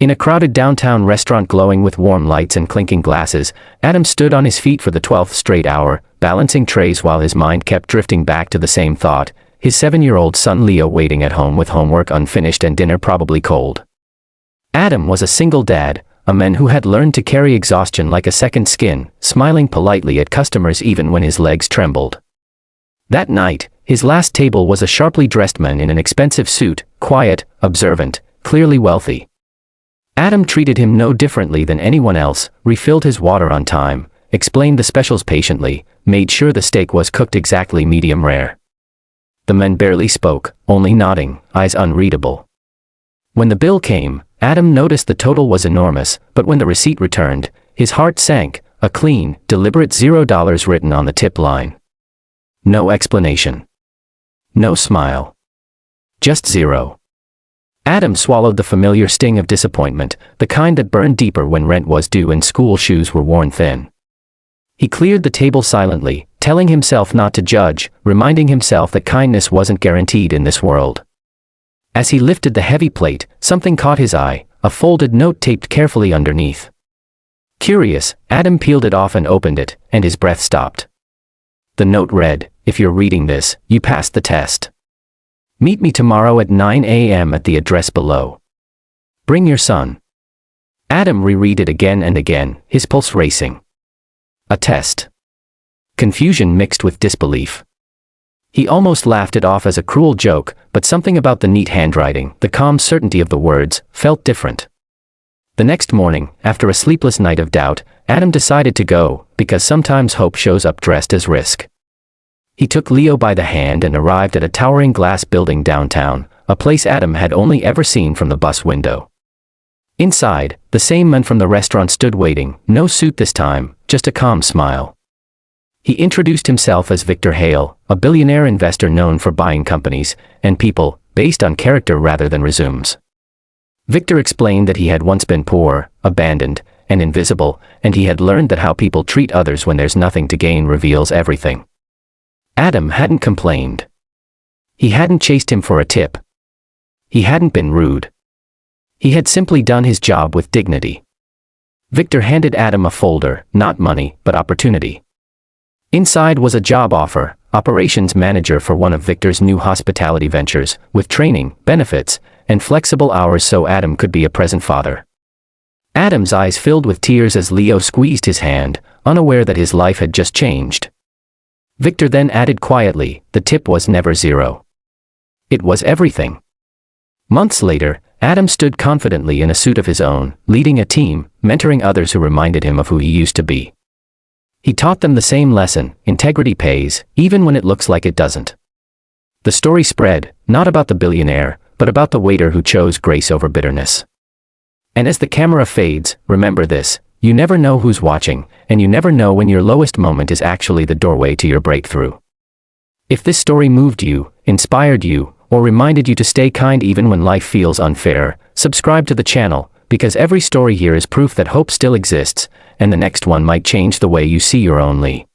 In a crowded downtown restaurant glowing with warm lights and clinking glasses, Adam stood on his feet for the 12th straight hour, balancing trays while his mind kept drifting back to the same thought, his 7-year-old son Leo waiting at home with homework unfinished and dinner probably cold. Adam was a single dad, a man who had learned to carry exhaustion like a second skin, smiling politely at customers even when his legs trembled. That night, his last table was a sharply dressed man in an expensive suit, quiet, observant, clearly wealthy. Adam treated him no differently than anyone else, refilled his water on time, explained the specials patiently, made sure the steak was cooked exactly medium rare. The man barely spoke, only nodding, eyes unreadable. When the bill came, Adam noticed the total was enormous, but when the receipt returned, his heart sank, a clean, deliberate $0 written on the tip line. No explanation. No smile. Just zero. Adam swallowed the familiar sting of disappointment, the kind that burned deeper when rent was due and school shoes were worn thin. He cleared the table silently, telling himself not to judge, reminding himself that kindness wasn't guaranteed in this world. As he lifted the heavy plate, something caught his eye, a folded note taped carefully underneath. Curious, Adam peeled it off and opened it, and his breath stopped. The note read, "If you're reading this, you passed the test. Meet me tomorrow at 9 a.m. at the address below. Bring your son." Adam reread it again and again, his pulse racing. A test. Confusion mixed with disbelief. He almost laughed it off as a cruel joke, but something about the neat handwriting, the calm certainty of the words, felt different. The next morning, after a sleepless night of doubt, Adam decided to go, because sometimes hope shows up dressed as risk. He took Leo by the hand and arrived at a towering glass building downtown, a place Adam had only ever seen from the bus window. Inside, the same man from the restaurant stood waiting, no suit this time, just a calm smile. He introduced himself as Victor Hale, a billionaire investor known for buying companies and people based on character rather than resumes. Victor explained that he had once been poor, abandoned, and invisible, and he had learned that how people treat others when there's nothing to gain reveals everything. Adam hadn't complained. He hadn't chased him for a tip. He hadn't been rude. He had simply done his job with dignity. Victor handed Adam a folder, not money, but opportunity. Inside was a job offer, operations manager for one of Victor's new hospitality ventures, with training, benefits, and flexible hours so Adam could be a present father. Adam's eyes filled with tears as Leo squeezed his hand, unaware that his life had just changed. Victor then added quietly, the tip was never zero. It was everything. Months later, Adam stood confidently in a suit of his own, leading a team, mentoring others who reminded him of who he used to be. He taught them the same lesson, integrity pays, even when it looks like it doesn't. The story spread, not about the billionaire, but about the waiter who chose grace over bitterness. And as the camera fades, remember this, you never know who's watching, and you never know when your lowest moment is actually the doorway to your breakthrough. If this story moved you, inspired you, or reminded you to stay kind even when life feels unfair, subscribe to the channel, because every story here is proof that hope still exists, and the next one might change the way you see your own Lee.